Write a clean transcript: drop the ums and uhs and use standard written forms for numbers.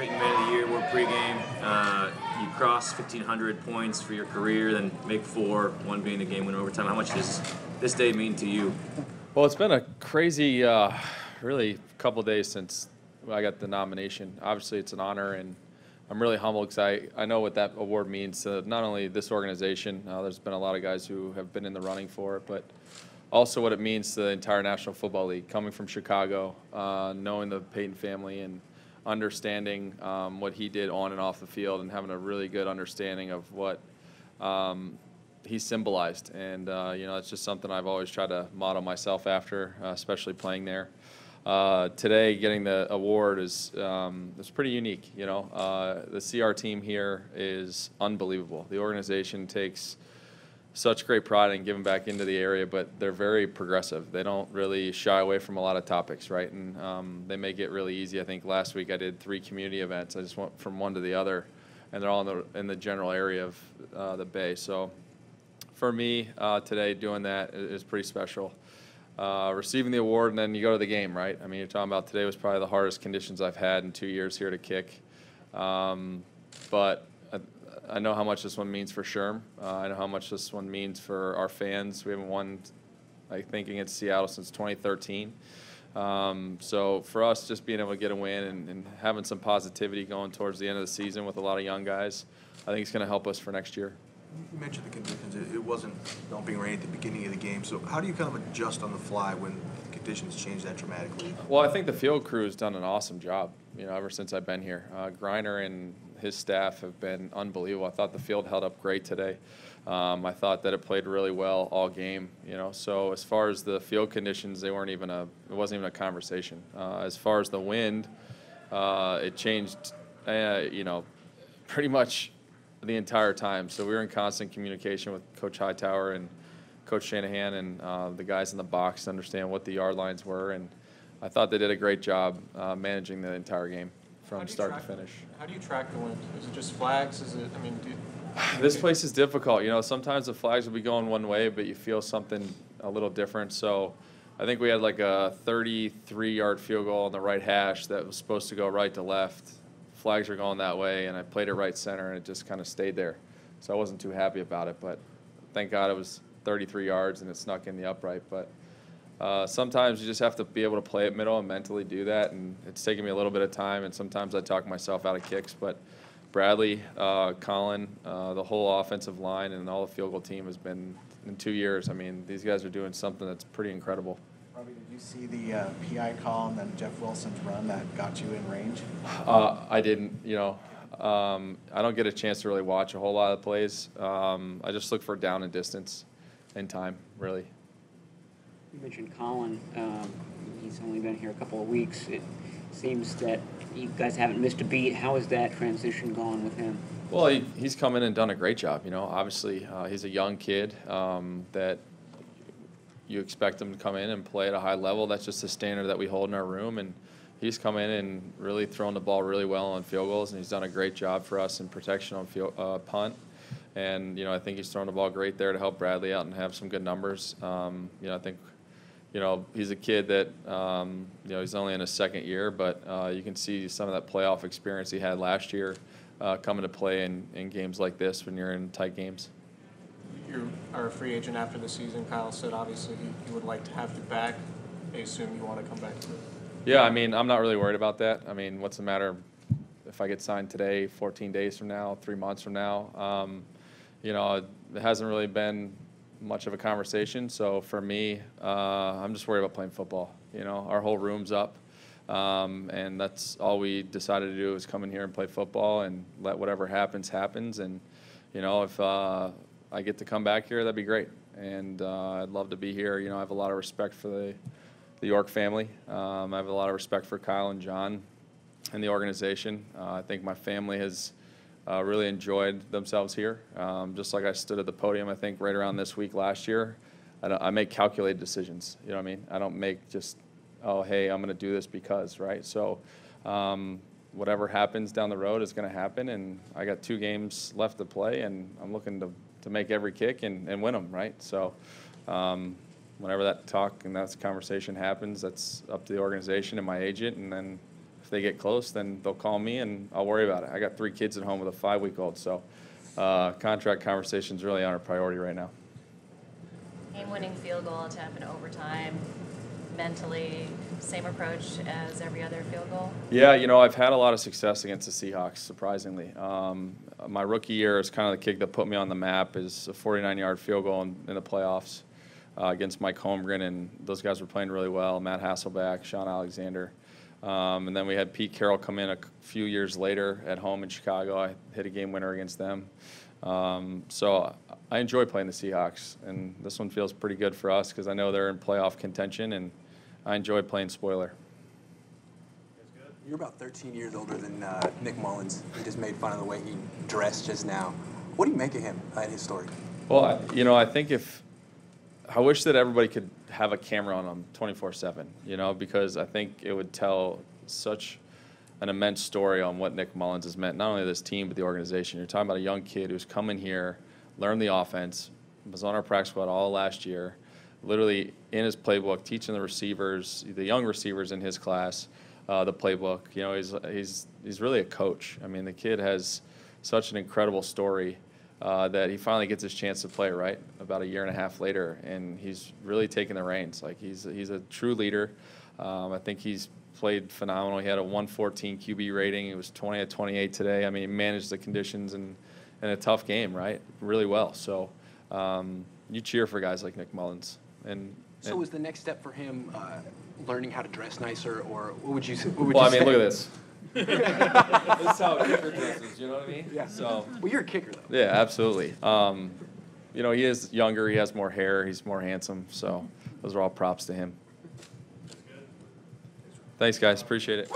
Payton Man of the Year award pregame. You crossed 1,500 points for your career, then make four, one being the game winner overtime. How much does this day mean to you? Well, it's been a crazy, really, couple days since I got the nomination. Obviously, it's an honor, and I'm really humbled because I know what that award means to not only this organization. There's been a lot of guys who have been in the running for it, but also what it means to the entire National Football League. Coming from Chicago, knowing the Payton family and understanding what he did on and off the field, and having a really good understanding of what he symbolized. And it's just something I've always tried to model myself after, especially playing there. Today, getting the award is pretty unique. The CR team here is unbelievable. The organization takes such great pride in giving back into the area, but they're very progressive. They don't really shy away from a lot of topics, right? And they make it really easy. I think last week I did 3 community events. I just went from one to the other, and they're all in the general area of the Bay. So for me, today doing that is pretty special. Receiving the award, and then you go to the game, right? I mean, you're talking about today was probably the hardest conditions I've had in 2 years here to kick. But I know how much this one means for Sherm. I know how much this one means for our fans. We haven't won, I think, against Seattle since 2013. So for us, just being able to get a win and having some positivity going towards the end of the season with a lot of young guys, I think it's going to help us for next year. You mentioned the conditions. It wasn't dumping rain at the beginning of the game. So how do you kind of adjust on the fly when the conditions change that dramatically? Well, I think the field crew has done an awesome job, ever since I've been here. Griner and his staff have been unbelievable. I thought the field held up great today. I thought that it played really well all game, So as far as the field conditions, it wasn't even a conversation. As far as the wind, it changed, pretty much the entire time. So we were in constant communication with Coach Hightower and Coach Shanahan and the guys in the box to understand what the yard lines were. And I thought they did a great job managing the entire game from start to finish. How do you track the wind? Is it just flags? This place is difficult. Sometimes the flags will be going one way, but you feel something a little different. So I think we had like a 33-yard field goal on the right hash that was supposed to go right to left. Flags were going that way, and I played it right center, and it just kind of stayed there. So I wasn't too happy about it, but thank God it was 33 yards and it snuck in the upright. But sometimes you just have to be able to play it middle and mentally do that, and it's taken me a little bit of time, and sometimes I talk myself out of kicks. But Bradley, Colin, the whole offensive line, and all the field goal team has been, in 2 years, I mean, these guys are doing something that's pretty incredible. Robbie, did you see the PI call and then Jeff Wilson's run that got you in range? I didn't, I don't get a chance to really watch a whole lot of the plays. I just look for down and distance and time, really. You mentioned Colin. He's only been here a couple of weeks. It seems that you guys haven't missed a beat. How has that transition gone with him? Well, he's come in and done a great job. Obviously he's a young kid that you expect him to come in and play at a high level. That's just the standard that we hold in our room. And he's come in and really thrown the ball really well on field goals, and he's done a great job for us in protection on punt. And, I think he's thrown the ball great there to help Bradley out and have some good numbers. I think, he's a kid that, he's only in his second year, but you can see some of that playoff experience he had last year coming to play in games like this when you're in tight games. You are a free agent after the season. Kyle said obviously he would like to have you back. I assume you want to come back to it. Yeah, I'm not really worried about that. What's the matter if I get signed today, 14 days from now, 3 months from now? It hasn't really been much of a conversation. So for me, I'm just worried about playing football. Our whole room's up, and that's all we decided to do is come in here and play football and let whatever happens happens. And if I get to come back here, that'd be great. And I'd love to be here. I have a lot of respect for the York family. I have a lot of respect for Kyle and John and the organization. I think my family has really enjoyed themselves here. Just like I stood at the podium, I think, right around this week last year. I make calculated decisions. You know what I mean? I don't make just, oh, hey, I'm going to do this because, right? So whatever happens down the road is going to happen, and I got 2 games left to play, and I'm looking to make every kick and win them, right? So whenever that talk and that conversation happens, that's up to the organization and my agent, and then if they get close, then they'll call me and I'll worry about it. I got 3 kids at home with a 5-week-old, so contract conversations really aren't a priority right now. Game-winning field goal attempt in overtime, mentally, same approach as every other field goal? Yeah, you know, I've had a lot of success against the Seahawks, surprisingly. My rookie year is kind of the kick that put me on the map, is a 49-yard field goal in the playoffs against Mike Holmgren, and those guys were playing really well, Matt Hasselbeck, Sean Alexander. And then we had Pete Carroll come in a few years later at home in Chicago. I hit a game winner against them. So I enjoy playing the Seahawks, and this one feels pretty good for us because I know they're in playoff contention, and I enjoy playing spoiler. You're about 13 years older than Nick Mullens. He just made fun of the way he dressed just now. What do you make of him and his story? Well, you know, I think I wish that everybody could have a camera on him 24/7, you know, because I think it would tell such an immense story on what Nick Mullens has meant, not only to this team, but the organization. You're talking about a young kid who's come in here, learned the offense, was on our practice squad all last year, literally in his playbook, teaching the receivers, the young receivers in his class, the playbook. You know, he's really a coach. I mean, the kid has such an incredible story that he finally gets his chance to play, right, about a year and a half later, and he's really taken the reins. Like, he's a true leader. I think he's played phenomenal. He had a 114 QB rating. He was 20 at 28 today. I mean, he managed the conditions in a tough game, right, really well. So you cheer for guys like Nick Mullens. So was the next step for him learning how to dress nicer, or what would you say? Well, I mean, look at this. This is how a kicker dresses, you know what I mean? Yeah. So, well, you're a kicker, though. yeah, absolutely. You know, he is younger. He has more hair. He's more handsome. So those are all props to him. Thanks, guys. Appreciate it.